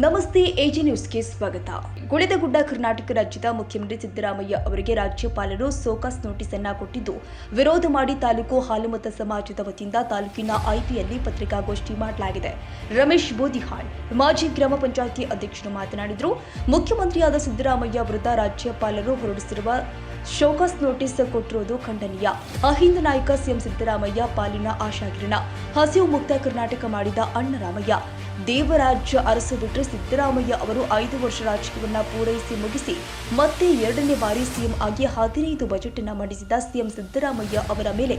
ನಮಸ್ತೆ ಎಜಿ ನ್ಯೂಸ್ಗೆ ಸ್ವಾಗತ. ಗುಳೆದಗುಡ್ಡ ಕರ್ನಾಟಕ ರಾಜ್ಯದ ಮುಖ್ಯಮಂತ್ರಿ ಸಿದ್ದರಾಮಯ್ಯ ಅವರಿಗೆ ರಾಜ್ಯಪಾಲರು ಸೋಕಾಸ್ ನೋಟಿಸ್ ಅನ್ನು ಕೊಟ್ಟಿದ್ದು, ವಿರೋಧ ಮಾಡಿ ತಾಲೂಕು ಹಾಲುಮತ ಸಮಾಜದ ವತಿಯಿಂದ ತಾಲೂಕಿನ ಐಪಿಯಲ್ಲಿ ಪತ್ರಿಕಾಗೋಷ್ಠಿ ಮಾಡಲಾಗಿದೆ. ರಮೇಶ್ ಬೂದಿಹಾಳ್ ಮಾಜಿ ಗ್ರಾಮ ಪಂಚಾಯಿತಿ ಅಧ್ಯಕ್ಷರು ಮಾತನಾಡಿದರು. ಮುಖ್ಯಮಂತ್ರಿಯಾದ ಸಿದ್ದರಾಮಯ್ಯ ವಿರುದ್ಧ ರಾಜ್ಯಪಾಲರು ಹೊರಡಿಸಿರುವ ಶೋಕಾಸ್ ನೋಟಿಸ್ ಕೊಟ್ಟಿರುವುದು ಖಂಡನೀಯ. ಅಹಿಂದ ನಾಯಕ ಸಿಎಂ ಸಿದ್ದರಾಮಯ್ಯ ಪಾಲಿನ ಆಶಾಕಿರಣ, ಹಸಿವು ಮುಕ್ತ ಕರ್ನಾಟಕ ಮಾಡಿದ ಅಣ್ಣರಾಮಯ್ಯ, ದೇವರಾಜ್ಯ ಅರಸು ಬಿಟ್ಟರೆ ಸಿದ್ದರಾಮಯ್ಯ ಅವರು 5 ವರ್ಷ ರಾಜಕೀಯವನ್ನ ಪೂರೈಸಿ ಮುಗಿಸಿ ಮತ್ತೆ 2ನೇ ಬಾರಿ ಸಿಎಂ ಆಗಿ 15 ಬಜೆಟ್ ಅನ್ನು ಮಂಡಿಸಿದ ಸಿಎಂ ಸಿದ್ದರಾಮಯ್ಯ ಅವರ ಮೇಲೆ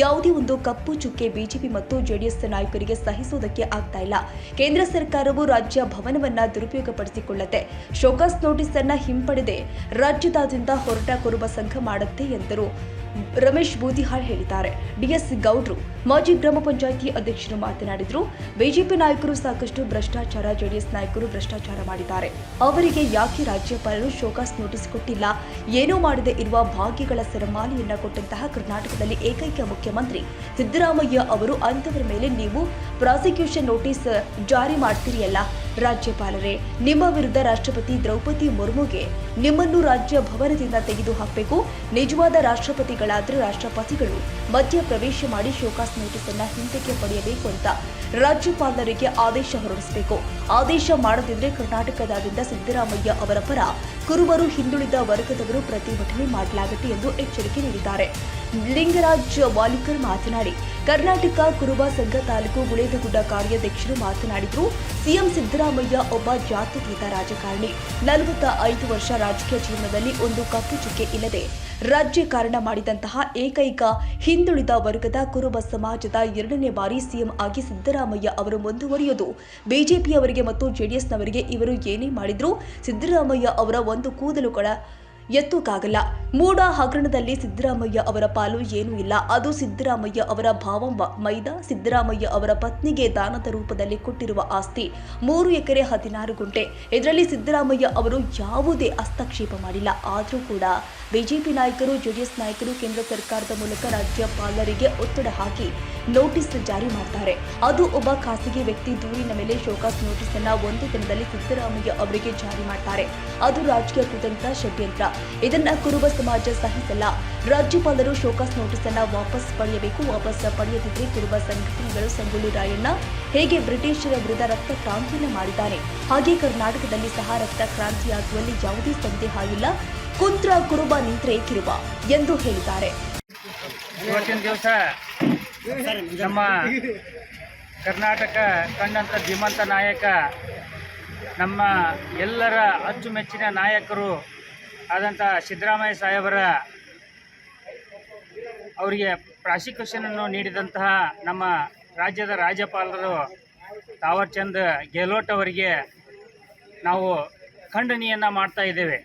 ಯಾವುದೇ ಒಂದು ಕಪ್ಪು ಚುಕ್ಕೆ ಬಿಜೆಪಿ ಮತ್ತು ಜೆಡಿಎಸ್ ನಾಯಕರಿಗೆ ಸಹಿಸುವುದಕ್ಕೆ ಆಗ್ತಾ ಇಲ್ಲ. ಕೇಂದ್ರ ಸರ್ಕಾರವು ರಾಜ್ಯ ಭವನವನ್ನ ದುರುಪಯೋಗಪಡಿಸಿಕೊಳ್ಳುತ್ತೆ. ಶೋಕಾಸ್ ನೋಟಿಸ್ ಅನ್ನ ಹಿಂಪಡೆದೆ ರಾಜ್ಯದಾದ್ಯಂತ ಹೋರಾಟ ಕುರುಬ ಸಂಘ ಮಾಡುತ್ತೆ ಎಂದರು. ರಮೇಶ್ ಬೂದಿಹಾಳ್ ಹೇಳಿದ್ದಾರೆ. ಡಿಎಸ್ ಗೌಡ್ರು ಮಾಜಿ ಗ್ರಾಮ ಪಂಚಾಯಿತಿ ಅಧ್ಯಕ್ಷರು ಮಾತನಾಡಿದರು. ಬಿಜೆಪಿ ನಾಯಕರು ಸಾಕಷ್ಟು ಭ್ರಷ್ಟಾಚಾರ, ಜೆಡಿಎಸ್ ನಾಯಕರು ಭ್ರಷ್ಟಾಚಾರ ಮಾಡಿದ್ದಾರೆ. ಅವರಿಗೆ ಯಾಕೆ ರಾಜ್ಯಪಾಲರು ಶೋಕಾಸ್ ನೋಟಿಸ್ ಕೊಟ್ಟಿಲ್ಲ? ಏನೋ ಮಾಡದೆ ಇರುವ ಭಾಗ್ಯಗಳ ಸರಮಾಲೆಯನ್ನ ಕೊಟ್ಟಂತಹ ಕರ್ನಾಟಕದಲ್ಲಿ ಏಕೈಕ ಮುಖ್ಯಮಂತ್ರಿ ಸಿದ್ದರಾಮಯ್ಯ ಅವರು, ಅಂತವರ ಮೇಲೆ ನೀವು ಪ್ರಾಸಿಕ್ಯೂಷನ್ ನೋಟಿಸ್ ಜಾರಿ ಮಾಡ್ತೀರಿಯಲ್ಲ ರಾಜ್ಯಪಾಲರೇ, ನಿಮ್ಮ ವಿರುದ್ಧ ರಾಷ್ಟ್ರಪತಿ ದ್ರೌಪದಿ ಮುರ್ಮುಗೆ ನಿಮ್ಮನ್ನು ರಾಜ್ಯ ಭವನದಿಂದ ತೆಗೆದು ಹಾಕಬೇಕು. ನಿಜವಾದ ರಾಷ್ಟ್ರಪತಿಗಳಾದರೆ ರಾಷ್ಟ್ರಪತಿಗಳು ಮಧ್ಯ ಪ್ರವೇಶ ಮಾಡಿ ಶೋಕಾಸ್ ನೋಟಿಸ್ ಅನ್ನ ಹಿಂದಕ್ಕೆ ಪಡೆಯಬೇಕು ಅಂತ ರಾಜ್ಯಪಾಲರಿಗೆ ಆದೇಶ ಹೊರಡಿಸಬೇಕು. ಆದೇಶ ಮಾಡದಿದ್ರೆ ಕರ್ನಾಟಕದಾದ್ಯಂತ ಸಿದ್ದರಾಮಯ್ಯ ಅವರ ಪರ ಕುರುಬರು, ಹಿಂದುಳಿದ ವರ್ಗದವರು ಪ್ರತಿಭಟನೆ ಮಾಡಲಾಗುತ್ತೆ ಎಂದು ಎಚ್ಚರಿಕೆ ನೀಡಿದ್ದಾರೆ. ಲಿಂಗರಾಜ್ ವಾಲಿಕರ್ ಮಾತನಾಡಿ, ಕರ್ನಾಟಕ ಕುರುಬ ಸಂಘ ತಾಲೂಕು ಗುಳೇದಗುಡ್ಡ ಕಾರ್ಯಾಧ್ಯಕ್ಷರು ಮಾತನಾಡಿದರು. ಸಿಎಂ ಸಿದ್ದರಾಮಯ್ಯ ಒಬ್ಬ ಜಾತ್ಯತೀತ ರಾಜಕಾರಣಿ. 45 ವರ್ಷ ರಾಜಕೀಯ ಜೀವನದಲ್ಲಿ ಒಂದು ಕಪ್ಪು ಚುಕ್ಕೆ ಇಲ್ಲದೆ ರಾಜ್ಯಕಾರಣ ಮಾಡಿದಂತಹ ಏಕೈಕ ಹಿಂದುಳಿದ ವರ್ಗದ ಕುರುಬ ಸಮಾಜದ 2ನೇ ಬಾರಿ ಸಿಎಂ ಆಗಿ ಸಿದ್ದರಾಮಯ್ಯ ಅವರು ಮುಂದುವರಿಯುವುದು ಬಿಜೆಪಿಯವರಿಗೆ ಮತ್ತು ಜೆಡಿಎಸ್ನವರಿಗೆ ಇವರು ಏನೇ ಮಾಡಿದ್ರು ಸಿದ್ದರಾಮಯ್ಯ ಅವರ ಒಂದು ಕೂದಲುಗಳ ಎತ್ತುಕಾಗಲ್ಲ. ಮೂಡ ಹಗರಣದಲ್ಲಿ ಸಿದ್ದರಾಮಯ್ಯ ಅವರ ಪಾಲು ಏನೂ ಇಲ್ಲ. ಅದು ಸಿದ್ದರಾಮಯ್ಯ ಅವರ ಭಾವ ಮೈದ. ಸಿದ್ದರಾಮಯ್ಯ ಅವರ ಪತ್ನಿಗೆ ದಾನದ ರೂಪದಲ್ಲಿ ಕೊಟ್ಟಿರುವ ಆಸ್ತಿ 3 ಎಕರೆ 16 ಗುಂಟೆ. ಇದರಲ್ಲಿ ಸಿದ್ದರಾಮಯ್ಯ ಅವರು ಯಾವುದೇ ಹಸ್ತಕ್ಷೇಪ ಮಾಡಿಲ್ಲ. ಆದರೂ ಕೂಡ ಬಿಜೆಪಿ ನಾಯಕರು, ಜೆಡಿಎಸ್ ನಾಯಕರು ಕೇಂದ್ರ ಸರ್ಕಾರದ ಮೂಲಕ ರಾಜ್ಯಪಾಲರಿಗೆ ಒತ್ತಡ ಹಾಕಿ ನೋಟಿಸ್ ಜಾರಿ ಮಾಡ್ತಾರೆ. ಅದು ಒಬ್ಬ ಖಾಸಗಿ ವ್ಯಕ್ತಿ ದೂರಿನ ಮೇಲೆ ಶೋಕಾಸ್ ನೋಟಿಸ್ ಅನ್ನ ಒಂದು ದಿನದಲ್ಲಿ ಸಿದ್ದರಾಮಯ್ಯ ಅವರಿಗೆ ಜಾರಿ ಮಾಡ್ತಾರೆ. ಅದು ರಾಜಕೀಯ ಕುತಂತ್ರ, ಷಡ್ಯಂತ್ರ. ಇದನ್ನ ಕುರುಬ ಸಮಾಜ ಸಹಿಸಲ್ಲ. ರಾಜ್ಯಪಾಲರು ಶೋಕಾಸ್ ನೋಟಿಸ್ ಅನ್ನ ವಾಪಸ್ ಪಡೆಯಬೇಕು. ವಾಪಸ್ ಪಡೆಯದಿದ್ರೆ ಕುರುಬ ಸಂಘಟನೆಗಳು ಸಂಗೊಳ್ಳಿ ರಾಯಣ್ಣ ಹೇಗೆ ಬ್ರಿಟಿಷರ ವಿರುದ್ಧ ರಕ್ತ ಕ್ರಾಂತಿಯನ್ನು ಮಾಡಿದ್ದಾನೆ, ಹಾಗೆ ಕರ್ನಾಟಕದಲ್ಲಿ ಸಹ ರಕ್ತ ಕ್ರಾಂತಿಯಾಗುವಲ್ಲಿ ಯಾವುದೇ ಸಂದೇಹ ಇಲ್ಲ. ಕುಂತ್ರ ಕುರುಬ ನಿಂತ್ರೆ ಕಿರುಬ ಎಂದು ಹೇಳಿದ್ದಾರೆ. ಇವತ್ತಿನ ದಿವಸ ನಮ್ಮ ಕರ್ನಾಟಕ ಕಂಡಂಥ ಧೀಮಂತ ನಾಯಕ, ನಮ್ಮ ಎಲ್ಲರ ಅಚ್ಚುಮೆಚ್ಚಿನ ನಾಯಕರು ಆದಂಥ ಸಿದ್ದರಾಮಯ್ಯ ಸಾಹೇಬರ ಅವರಿಗೆ ಪ್ರಾಸಿಕ್ಯೂಷನನ್ನು ನೀಡಿದಂತಹ ನಮ್ಮ ರಾಜ್ಯದ ರಾಜ್ಯಪಾಲರು ತಾವರ್ ಚಂದ್ ಗೆಹ್ಲೋಟ್ ಅವರಿಗೆ ನಾವು ಖಂಡನೆಯನ್ನು ಮಾಡ್ತಾ ಇದ್ದೇವೆ.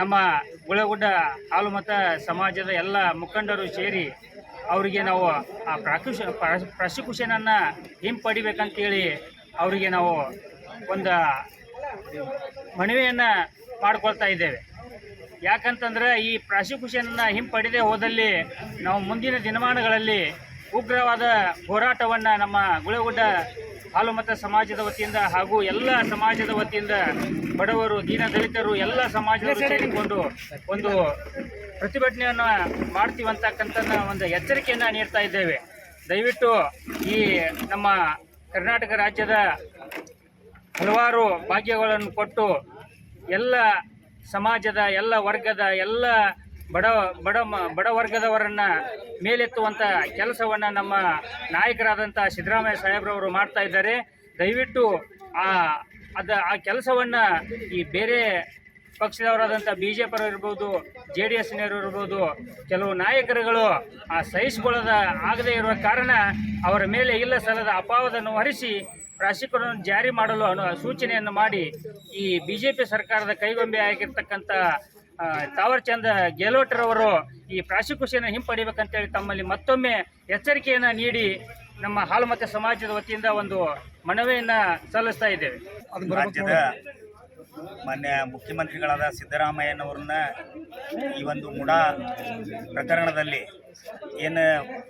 ನಮ್ಮ ಗುಳಗುಡ್ಡ ಹಾಲುಮತ ಸಮಾಜದ ಎಲ್ಲ ಮುಖಂಡರು ಸೇರಿ ಅವರಿಗೆ ನಾವು ಆ ಪ್ರಾಸಿಕ್ಯೂಷನನ್ನು ಹಿಂಪಡಿಬೇಕಂತೇಳಿ ಅವರಿಗೆ ನಾವು ಒಂದು ಮನವಿಯನ್ನು ಮಾಡಿಕೊಳ್ತಾ ಇದ್ದೇವೆ. ಯಾಕಂತಂದರೆ ಈ ಪ್ರಾಸಿಕ್ಯೂಷನನ್ನು ಹಿಂಪಡೆದೇ ಹೋದಲ್ಲಿ ನಾವು ಮುಂದಿನ ದಿನಮಾನಗಳಲ್ಲಿ ಉಗ್ರವಾದ ಹೋರಾಟವನ್ನು ನಮ್ಮ ಗುಳಗುಡ್ಡ ಹಾಲುಮತ ಸಮಾಜದ ವತಿಯಿಂದ ಹಾಗೂ ಎಲ್ಲ ಸಮಾಜದ ವತಿಯಿಂದ ಬಡವರು, ದೀನದಲಿತರು ಎಲ್ಲ ಸಮಾಜದವರು ಸೇರಿಕೊಂಡು ಒಂದು ಪ್ರತಿಭಟನೆಯನ್ನು ಮಾಡ್ತೀವಂತಕ್ಕಂಥ ಒಂದು ಎಚ್ಚರಿಕೆಯನ್ನು ನೀಡ್ತಾ ಇದ್ದೇವೆ. ದಯವಿಟ್ಟು ಈ ನಮ್ಮ ಕರ್ನಾಟಕ ರಾಜ್ಯದ ಹಲವಾರು ಭಾಗ್ಯಗಳನ್ನು ಕೊಟ್ಟು ಎಲ್ಲ ಸಮಾಜದ, ಎಲ್ಲ ವರ್ಗದ, ಎಲ್ಲ ಬಡ ವರ್ಗದವರನ್ನು ಮೇಲೆತ್ತುವಂಥ ಕೆಲಸವನ್ನು ನಮ್ಮ ನಾಯಕರಾದಂಥ ಸಿದ್ದರಾಮಯ್ಯ ಸಾಹೇಬ್ರವರು ಮಾಡ್ತಾ ಇದ್ದಾರೆ. ದಯವಿಟ್ಟು ಆ ಕೆಲಸವನ್ನು ಈ ಬೇರೆ ಪಕ್ಷದವರಾದಂಥ BJP ಇರ್ಬೋದು, JDSನವರು ಇರ್ಬೋದು, ಕೆಲವು ನಾಯಕರುಗಳು ಸಹಿಸಿಕೊಳ್ಳದ ಆಗದೇ ಇರುವ ಕಾರಣ ಅವರ ಮೇಲೆ ಇಲ್ಲ ಸಲ್ಲದ ಅಪವಾದವನ್ನು ಹೊರಿಸಿ ಪ್ರಾಸಿಕ್ಯೂಷನ್ ಜಾರಿ ಮಾಡಲು ಸೂಚನೆಯನ್ನು ಮಾಡಿ ಈ BJP ಸರ್ಕಾರದ ಕೈಗೊಂಬೆ ಆಗಿರ್ತಕ್ಕಂಥ ತಾವರ್ ಚಂದ್ ಗೆಹ್ಲೋಟ್ರವರು ಈ ಪ್ರಾಸಿಕ್ಯೂಷನ್ ಹಿಂಪಡಿಬೇಕಂತೇಳಿ ತಮ್ಮಲ್ಲಿ ಮತ್ತೊಮ್ಮೆ ಎಚ್ಚರಿಕೆಯನ್ನು ನೀಡಿ ನಮ್ಮ ಹಾಲುಮತ ಸಮಾಜದ ವತಿಯಿಂದ ಒಂದು ಮನವಿಯನ್ನು ಸಲ್ಲಿಸ್ತಾ ಇದ್ದೇವೆ. ರಾಜ್ಯದ ಮಾನ್ಯ ಮುಖ್ಯಮಂತ್ರಿಗಳಾದ ಸಿದ್ದರಾಮಯ್ಯನವ್ರನ್ನ ಈ ಒಂದು ಮುಡಾ ಪ್ರಕರಣದಲ್ಲಿ ಏನು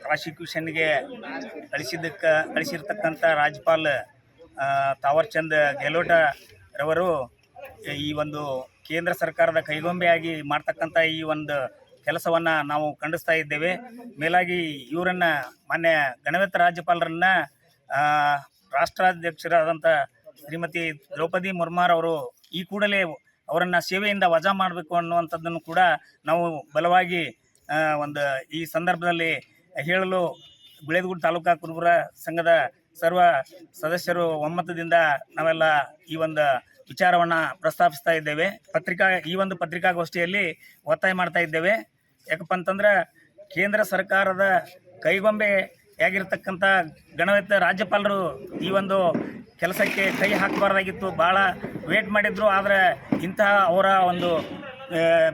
ಪ್ರಾಸಿಕ್ಯೂಷನ್ಗೆ ಕಳಿಸಿರ್ತಕ್ಕಂಥ ರಾಜ್ಯಪಾಲ ತಾವರ್ ಚಂದ್ ಗೆಹ್ಲೋಟ್ ರವರು ಈ ಒಂದು ಕೇಂದ್ರ ಸರ್ಕಾರದ ಕೈಗೊಂಬೆಯಾಗಿ ಮಾಡ್ತಕ್ಕಂಥ ಈ ಒಂದು ಕೆಲಸವನ್ನು ನಾವು ಖಂಡಿಸ್ತಾ ಇದ್ದೇವೆ. ಮೇಲಾಗಿ ಇವರನ್ನು ಮಾನ್ಯ ಗಣವೇತ್ರ ರಾಜ್ಯಪಾಲರನ್ನ ರಾಷ್ಟ್ರಾಧ್ಯಕ್ಷರಾದಂಥ ಶ್ರೀಮತಿ ದ್ರೌಪದಿ ಮುರ್ಮುರವರು ಈ ಕೂಡಲೇ ಅವರನ್ನು ಸೇವೆಯಿಂದ ವಜಾ ಮಾಡಬೇಕು ಅನ್ನುವಂಥದ್ದನ್ನು ಕೂಡ ನಾವು ಬಲವಾಗಿ ಒಂದು ಈ ಸಂದರ್ಭದಲ್ಲಿ ಹೇಳಲು ಗುಳೇದಗುಡ್ಡ ತಾಲೂಕಾ ಕುರುಬರ ಸಂಘದ ಸರ್ವ ಸದಸ್ಯರು ಒಮ್ಮತದಿಂದ ನಾವೆಲ್ಲ ಈ ಒಂದು ವಿಚಾರವನ್ನು ಪ್ರಸ್ತಾಪಿಸ್ತಾ ಇದ್ದೇವೆ. ಈ ಒಂದು ಪತ್ರಿಕಾಗೋಷ್ಠಿಯಲ್ಲಿ ಒತ್ತಾಯ ಮಾಡ್ತಾ ಇದ್ದೇವೆ. ಯಾಕಪ್ಪ ಅಂತಂದ್ರೆ ಕೇಂದ್ರ ಸರ್ಕಾರದ ಕೈಗೊಂಬೆಯಾಗಿರ್ತಕ್ಕಂಥ ಗಣವೇತ್ರ ರಾಜ್ಯಪಾಲರು ಈ ಒಂದು ಕೆಲಸಕ್ಕೆ ಕೈ ಹಾಕಬಾರ್ದಾಗಿತ್ತು. ಭಾಳ ವೇಟ್ ಮಾಡಿದ್ರು. ಆದರೆ ಇಂತಹ ಅವರ ಒಂದು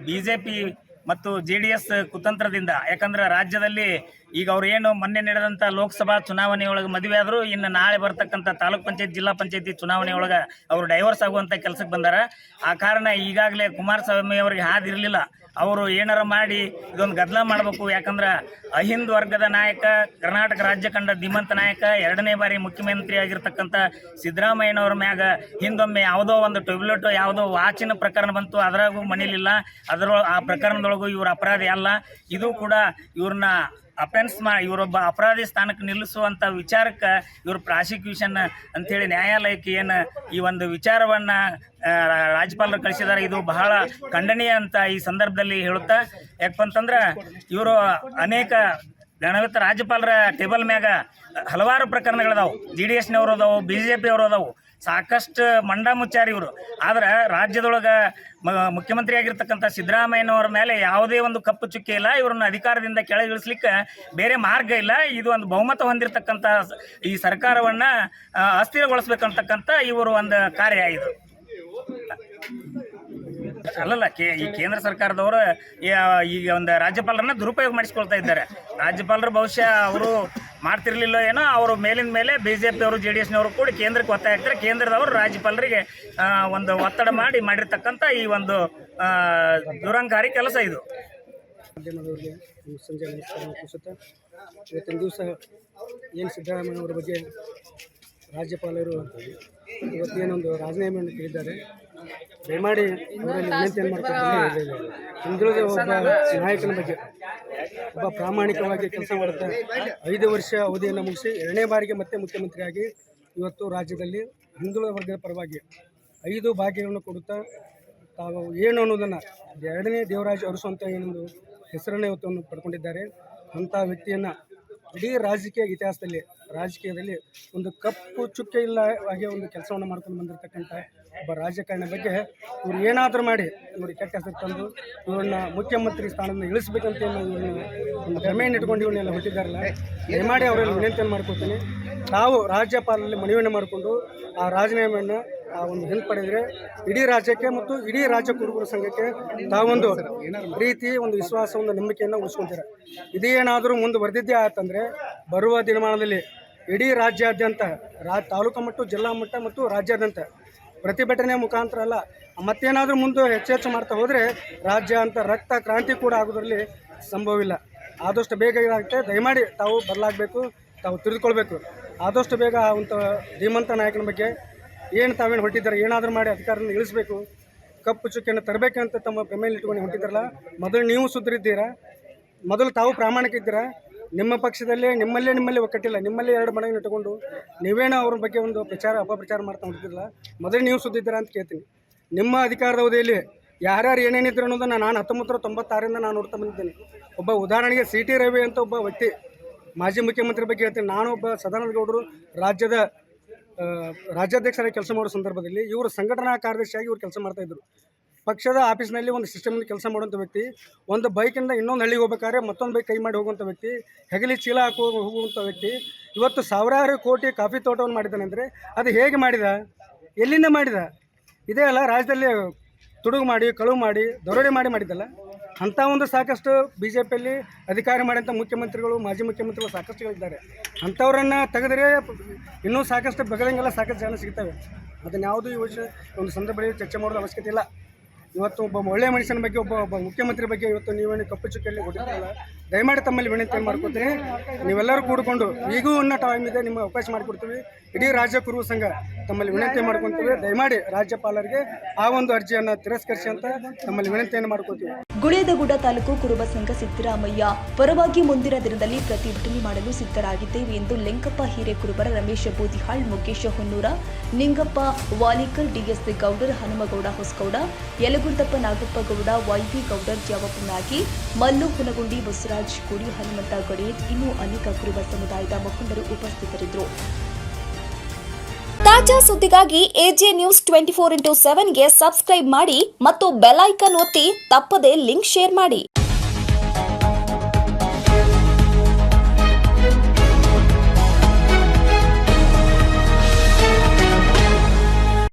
BJP ಮತ್ತು JDS ಕುತಂತ್ರದಿಂದ, ಯಾಕಂದ್ರೆ ರಾಜ್ಯದಲ್ಲಿ ಈಗ ಅವ್ರು ಏನು ಮೊನ್ನೆ ನಡೆದಂಥ ಲೋಕಸಭಾ ಚುನಾವಣೆಯೊಳಗೆ ಮದುವೆ ಆದರೂ ಇನ್ನು ನಾಳೆ ಬರ್ತಕ್ಕಂಥ ತಾಲೂಕ್ ಪಂಚಾಯತ್ ಜಿಲ್ಲಾ ಪಂಚಾಯತಿ ಚುನಾವಣೆಯೊಳಗೆ ಅವರು ಡೈವರ್ಸ್ ಆಗುವಂಥ ಕೆಲಸಕ್ಕೆ ಬಂದಾರ. ಆ ಕಾರಣ ಈಗಾಗಲೇ ಕುಮಾರಸ್ವಾಮಿ ಅವರಿಗೆ ಹಾದಿರಲಿಲ್ಲ. ಅವರು ಏನಾರ ಮಾಡಿ ಇದೊಂದು ಗದ್ದಲ ಮಾಡಬೇಕು. ಯಾಕಂದ್ರೆ ಅಹಿಂದ್ ವರ್ಗದ ನಾಯಕ, ಕರ್ನಾಟಕ ರಾಜ್ಯ ಕಂಡ ಧೀಮಂತ ನಾಯಕ, 2ನೇ ಬಾರಿ ಮುಖ್ಯಮಂತ್ರಿ ಆಗಿರ್ತಕ್ಕಂಥ ಸಿದ್ದರಾಮಯ್ಯನವ್ರ ಮ್ಯಾಗ ಹಿಂದೊಮ್ಮೆ ಯಾವುದೋ ಒಂದು ಟೊಬ್ಲೆಟೋ ಯಾವುದೋ ವಾಚಿನ ಪ್ರಕರಣ ಬಂತು, ಅದರಾಗೂ ಮಣಿಲಿಲ್ಲ. ಆ ಪ್ರಕರಣದೊಳಗೂ ಇವರು ಅಪರಾಧಿ ಅಲ್ಲ. ಇದು ಕೂಡ ಇವ್ರನ್ನ ಇವರೊಬ್ಬ ಅಪರಾಧಿ ಸ್ಥಾನಕ್ಕೆ ನಿಲ್ಲಿಸುವಂಥ ವಿಚಾರಕ್ಕೆ ಇವರು ಪ್ರಾಸಿಕ್ಯೂಷನ್ ಅಂಥೇಳಿ ನ್ಯಾಯಾಲಯಕ್ಕೆ ಏನು ಈ ಒಂದು ವಿಚಾರವನ್ನು ರಾಜ್ಯಪಾಲರು ಕಳಿಸಿದ್ದಾರೆ. ಇದು ಬಹಳ ಖಂಡನೀಯ ಅಂತ ಈ ಸಂದರ್ಭದಲ್ಲಿ ಹೇಳುತ್ತಾ, ಯಾಕಂತಂದ್ರೆ ಇವರು ಅನೇಕ ಗಣವೇತ್ರ ರಾಜ್ಯಪಾಲರ ಟೇಬಲ್ ಮ್ಯಾಗ ಹಲವಾರು ಪ್ರಕರಣಗಳದಾವು. JDSನವರು ಅದಾವು, BJP ಅವರು ಅದಾವು, ಸಾಕಷ್ಟು ಮಂಡ ಮುಚ್ಚಾರಿ ಇವರು. ಆದ್ರೆ ರಾಜ್ಯದೊಳಗೆ ಮುಖ್ಯಮಂತ್ರಿ ಆಗಿರ್ತಕ್ಕಂಥ ಸಿದ್ದರಾಮಯ್ಯನವರ ಮೇಲೆ ಯಾವುದೇ ಒಂದು ಕಪ್ಪು ಚುಕ್ಕೆ ಇಲ್ಲ. ಇವರನ್ನು ಅಧಿಕಾರದಿಂದ ಕೆಳಗಿಳಿಸ್ಲಿಕ್ಕೆ ಬೇರೆ ಮಾರ್ಗ ಇಲ್ಲ. ಇದು ಒಂದು ಬಹುಮತ ಹೊಂದಿರತಕ್ಕಂಥ ಈ ಸರ್ಕಾರವನ್ನು ಅಸ್ಥಿರಗೊಳಿಸ್ಬೇಕಂತಕ್ಕಂಥ ಇವರು ಒಂದು ಕಾರ್ಯ ಇದು. ಅಲ್ಲಲ್ಲ, ಈ ಕೇಂದ್ರ ಸರ್ಕಾರದವರು ಈಗ ಒಂದು ರಾಜ್ಯಪಾಲರನ್ನ ದುರುಪಯೋಗ ಮಾಡಿಸ್ಕೊಳ್ತಾ ಇದ್ದಾರೆ. ರಾಜ್ಯಪಾಲರು ಬಹುಶಃ ಅವರು ಮಾಡ್ತಿರ್ಲಿಲ್ಲ ಏನೋ, ಅವರು ಮೇಲಿನ ಮೇಲೆ BJP ಅವರು JDSನವರು ಕೂಡ ಕೇಂದ್ರಕ್ಕೆ ಒತ್ತಾಯ ಆಗ್ತಾರೆ. ಕೇಂದ್ರದವರು ರಾಜ್ಯಪಾಲರಿಗೆ ಒಂದು ಒತ್ತಡ ಮಾಡಿರ್ತಕ್ಕಂಥ ಈ ಒಂದು ದುರಂಕಾರಿ ಕೆಲಸ ಇದು. ಮಾಧ್ಯಮದವರಿಗೆ ಸಂಜೆ ನಮಸ್ಕಾರ ತಿಳಿಸುತ್ತಾ, ಇವತ್ತಿನ ದಿವಸ ಏನು ಸಿದ್ದರಾಮಯ್ಯನವರ ಬಗ್ಗೆ ರಾಜ್ಯಪಾಲರು ಇವತ್ತೇನೊಂದು ರಾಜೀನಾಮೆಯನ್ನು ತಿಳಿದ್ದಾರೆ. ದಯಮಾಡಿ ಅವರಲ್ಲಿ ವಿನಂತಿಯನ್ನು ಮಾಡ್ತಾರೆ. ಹಿಂದುಳಿದ ಒಬ್ಬ ನಾಯಕನ ಬಗ್ಗೆ, ಒಬ್ಬ ಪ್ರಾಮಾಣಿಕವಾಗಿ ಕೆಲಸ ಮಾಡುತ್ತಾ 5 ವರ್ಷ ಅವಧಿಯನ್ನು ಮುಗಿಸಿ 2ನೇ ಬಾರಿಗೆ ಮತ್ತೆ ಮುಖ್ಯಮಂತ್ರಿಯಾಗಿ ಇವತ್ತು ರಾಜ್ಯದಲ್ಲಿ ಹಿಂದುಳಿದ ವರ್ಗದ ಪರವಾಗಿ 5 ಭಾಗ್ಯಗಳನ್ನು ಕೊಡುತ್ತಾ ತಾವು ಏನು ಅನ್ನೋದನ್ನು 2ನೇ ದೇವರಾಜ ಅರಸು ಅಂತ ಏನೊಂದು ಹೆಸರನ್ನು ಇವತ್ತು ಪಡ್ಕೊಂಡಿದ್ದಾರೆ. ಅಂಥ ವ್ಯಕ್ತಿಯನ್ನು ಇಡೀ ರಾಜಕೀಯದಲ್ಲಿ ಒಂದು ಕಪ್ಪು ಚುಕ್ಕೆ ಇಲ್ಲ ಹಾಗೆ ಒಂದು ಕೆಲಸವನ್ನು ಮಾಡ್ಕೊಂಡು ಬಂದಿರತಕ್ಕಂಥ ಒಬ್ಬ ರಾಜಕಾರಣ ಬಗ್ಗೆ ಇವರು ಏನಾದರೂ ಮಾಡಿ ಇವ್ರಿಗೆ ಕೆಟ್ಟ ಹೆಸರು ತಂದು ಇವರನ್ನ ಮುಖ್ಯಮಂತ್ರಿ ಸ್ಥಾನದಿಂದ ಇಳಿಸ್ಬೇಕಂತ ಇವ್ರನ್ನ ಒಂದು ಭ್ರಮೆಯನ್ನು ಇಟ್ಕೊಂಡು ಇವನ್ನೆಲ್ಲ ಹೊಟ್ಟಿದ್ದಾರಲ್ಲ, ದಯಮಾಡಿ ಅವರಲ್ಲಿ ವಿನಂತಿಯನ್ನು ಮಾಡ್ಕೊಳ್ತೀನಿ. ತಾವು ರಾಜ್ಯಪಾಲರಲ್ಲಿ ಮನವಿಯನ್ನು ಮಾಡಿಕೊಂಡು ಆ ರಾಜೀನಾಮೆಯನ್ನು ಒಂದು ಹಿಂಪಡೆದರೆ ಇಡೀ ರಾಜ್ಯಕ್ಕೆ ಮತ್ತು ಇಡೀ ರಾಜ್ಯ ಕುರುಬರ ಸಂಘಕ್ಕೆ ತಾವೊಂದು ಪ್ರೀತಿ, ಒಂದು ವಿಶ್ವಾಸ, ಒಂದು ನಂಬಿಕೆಯನ್ನು ಉಳಿಸ್ಕೊಳ್ತಾರೆ. ಇದೇನಾದರೂ ಮುಂದುವರೆದಿದ್ದೇ ಆಯ್ತಂದರೆ ಬರುವ ದಿನಮಾನದಲ್ಲಿ ಇಡೀ ರಾಜ್ಯಾದ್ಯಂತ ತಾಲೂಕು ಮಟ್ಟ, ಜಿಲ್ಲಾ ಮಟ್ಟ ಮತ್ತು ರಾಜ್ಯಾದ್ಯಂತ ಪ್ರತಿಭಟನೆ ಮುಖಾಂತರ ಅಲ್ಲ, ಮತ್ತೇನಾದರೂ ಮುಂದೆ ಹೆಚ್ಚು ಮಾಡ್ತಾ ಹೋದರೆ ರಾಜ್ಯ ಅಂತ ರಕ್ತ ಕ್ರಾಂತಿ ಕೂಡ ಆಗೋದ್ರಲ್ಲಿ ಸಂಭವವಿಲ್ಲ. ಆದಷ್ಟು ಬೇಗ ಇದಾಗುತ್ತೆ. ದಯಮಾಡಿ ತಾವು ಬದಲಾಗಬೇಕು, ತಾವು ತಿಳಿದುಕೊಳ್ಬೇಕು. ಆದಷ್ಟು ಬೇಗ ಅಂತ ಧೀಮಂತ ನಾಯಕನ ಬಗ್ಗೆ ಏನು ತಾವೇನು ಹೊಟ್ಟಿದ್ದಾರೆ, ಏನಾದರೂ ಮಾಡಿ ಅಧಿಕಾರದಿಂದ ಇಳಿಸಬೇಕು, ಕಪ್ಪು ಚುಕ್ಕಿಯನ್ನು ತರಬೇಕಂತ ತಮ್ಮ ಪ್ರಮೇಯಲ್ಲಿ ಇಟ್ಕೊಂಡು ಹೊಟ್ಟಿದ್ದಾರಲ್ಲ, ಮೊದಲು ನೀವು ಸುಧರಿದ್ದೀರಾ, ಮೊದಲು ತಾವು ಪ್ರಾಮಾಣಿಕ ಇದ್ದೀರಾ. ನಿಮ್ಮ ಪಕ್ಷದಲ್ಲೇ ನಿಮ್ಮಲ್ಲಿ ಒಕ್ಕಟ್ಟಿಲ್ಲ, ನಿಮ್ಮಲ್ಲಿ 2 ಮನೆಯನ್ನು ಇಟ್ಟುಕೊಂಡು ನೀವೇನೋ ಅವ್ರ ಬಗ್ಗೆ ಒಂದು ಅಪಪ್ರಚಾರ ಮಾಡ್ತಾ ಹೊಂಟಿದ್ದಿಲ್ಲ. ಮೊದಲು ನೀವು ಸುದ್ದಿದ್ದೀರಾ ಅಂತ ಕೇಳ್ತೀನಿ. ನಿಮ್ಮ ಅಧಿಕಾರದ ಅವಧಿಯಲ್ಲಿ ಯಾರ್ಯಾರು ಏನೇನಿದ್ರು ಅನ್ನೋದನ್ನು ನಾನು 1996ರಿಂದ ನಾನು ನೋಡ್ತಾ ಬಂದಿದ್ದೇನೆ. ಒಬ್ಬ ಉದಾಹರಣೆಗೆ CT ರವಿ ಅಂತ ಒಬ್ಬ ವ್ಯಕ್ತಿ, ಮಾಜಿ ಮುಖ್ಯಮಂತ್ರಿ ಬಗ್ಗೆ ಹೇಳ್ತೀನಿ. ನಾನು ಒಬ್ಬ ಸದಾನಂದ ಗೌಡರು ರಾಜ್ಯಾಧ್ಯಕ್ಷರಾಗಿ ಕೆಲಸ ಮಾಡೋ ಸಂದರ್ಭದಲ್ಲಿ ಇವರು ಸಂಘಟನಾ ಕಾರ್ಯದರ್ಶಿಯಾಗಿ ಇವರು ಕೆಲಸ ಮಾಡ್ತಾಯಿದ್ರು. ಪಕ್ಷದ ಆಫೀಸ್ನಲ್ಲಿ ಒಂದು ಸಿಸ್ಟಮ್ನಲ್ಲಿ ಕೆಲಸ ಮಾಡುವಂಥ ವ್ಯಕ್ತಿ, ಒಂದು ಬೈಕಿಂದ ಇನ್ನೊಂದು ಹಳ್ಳಿಗೆ ಹೋಗ್ಬೇಕಾದ್ರೆ ಮತ್ತೊಂದು ಬೈಕ್ ಕೈ ಮಾಡಿ ಹೋಗುವಂಥ ವ್ಯಕ್ತಿ, ಹೆಗಲಿ ಚೀಲ ಹೋಗುವಂಥ ವ್ಯಕ್ತಿ ಇವತ್ತು ಸಾವಿರಾರು ಕೋಟಿ ಕಾಫಿ ತೋಟವನ್ನು ಮಾಡಿದ್ದಾನೆ ಅಂದರೆ ಅದು ಹೇಗೆ ಮಾಡಿದ, ಎಲ್ಲಿಂದ ಮಾಡಿದ? ಇದೇ ಅಲ್ಲ ರಾಜ್ಯದಲ್ಲಿ ತುಡುಗು ಮಾಡಿ, ಕಳುವು ಮಾಡಿ, ದರೋಡೆ ಮಾಡಿದ್ದಲ್ಲ. ಅಂಥ ಒಂದು ಸಾಕಷ್ಟು BJPಯಲ್ಲಿ ಅಧಿಕಾರ ಮಾಡಿದಂಥ ಮುಖ್ಯಮಂತ್ರಿಗಳು, ಮಾಜಿ ಮುಖ್ಯಮಂತ್ರಿಗಳು ಸಾಕಷ್ಟುಗಳಿದ್ದಾರೆ. ಅಂಥವ್ರನ್ನು ತೆಗೆದರೆ ಇನ್ನೂ ಸಾಕಷ್ಟು ಬಗದಂಗೆಲ್ಲ ಸಾಕಷ್ಟು ಜನ ಸಿಗ್ತವೆ. ಅದನ್ನು ಯಾವುದೂ ಈ ವರ್ಷ ಒಂದು ಸಂದರ್ಭದಲ್ಲಿ ಚರ್ಚೆ ಮಾಡೋದು ಅವಶ್ಯಕತೆ ಇಲ್ಲ. ಇವತ್ತು ಒಬ್ಬ ಒಳ್ಳೆಯ ಮನುಷ್ಯನ ಬಗ್ಗೆ, ಒಬ್ಬ ಮುಖ್ಯಮಂತ್ರಿ ಬಗ್ಗೆ ಇವತ್ತು ನೀವೇನು ಕಪ್ಪು ಚುಕ್ಕಿಯಲ್ಲಿ ಹೊಡಿತಾರಲ್ಲ, ದಯಮಾಡಿ ತಮ್ಮಲ್ಲಿ ವಿನಂತಿಯನ್ನು ಮಾಡ್ಕೊತೀನಿ, ನೀವೆಲ್ಲರೂ ಕೂಡಿಕೊಂಡು ಈಗೂ ಇನ್ನೂ ಟೈಮ್ ಇದೆ, ನಿಮಗೆ ಅವಕಾಶ ಮಾಡಿಕೊಡ್ತೀವಿ. ಇಡೀ ರಾಜ್ಯ ಕುರುಬ ಸಂಘ ತಮ್ಮಲ್ಲಿ ವಿನಂತಿ ಮಾಡ್ಕೊತೀವಿ, ದಯಮಾಡಿ ರಾಜ್ಯಪಾಲರಿಗೆ ಆ ಒಂದು ಅರ್ಜಿಯನ್ನು ತಿರಸ್ಕರಿಸಿ ಅಂತ ತಮ್ಮಲ್ಲಿ ವಿನಂತಿಯನ್ನು ಮಾಡ್ಕೊತೀವಿ. ಗುಳೇದಗುಡ್ಡ ತಾಲೂಕು ಕುರುಬ ಸಂಘ ಸಿದ್ದರಾಮಯ್ಯ ಪರವಾಗಿ ಮುಂದಿನ ದಿನದಲ್ಲಿ ಪ್ರತಿಭಟನೆ ಮಾಡಲು ಸಿದ್ಧರಾಗಿದ್ದೇವೆ ಎಂದು ಲಿಂಗಪ್ಪ ಹಿರೇಕುರುಬರ, ರಮೇಶ ಬೂದಿಹಾಳ್, ಮುಖೇಶ ಹೊನ್ನೂರ, ನಿಂಗಪ್ಪ ವಾಲಿಕರ್, ಡಿಎಸ್ ಗೌಡರ್, ಹನುಮಗೌಡ ಹೊಸಗೌಡ, ಯಲಗುರ್ದಪ್ಪ ನಾಗಪ್ಪಗೌಡ, ವೈವಿ ಗೌಡರ್, ಜ್ಯಾವಪ್ಪ ಮ್ಯಾಗಿ, ಮಲ್ಲು ಹುನಗುಂಡಿ, ಬಸವರಾಜ್ ಗುಡಿ, ಹನುಮಂತ ಗಡೇಜ್, ಇನ್ನೂ ಅನೇಕ ಕುರುಬ ಸಮುದಾಯದ ಮುಖಂಡರು ಉಪಸ್ಥಿತರಿದ್ದರು. ತಾಜಾ ಸುದ್ದಿಗಾಗಿ ಎಜೆ ನ್ಯೂಸ್ 24x7ಗೆ ಸಬ್ಸ್ಕ್ರೈಬ್ ಮಾಡಿ ಮತ್ತು ಬೆಲ್ ಐಕಾನ್ ಒತ್ತಿ ತಪ್ಪದೇ ಲಿಂಕ್ ಶೇರ್ ಮಾಡಿ.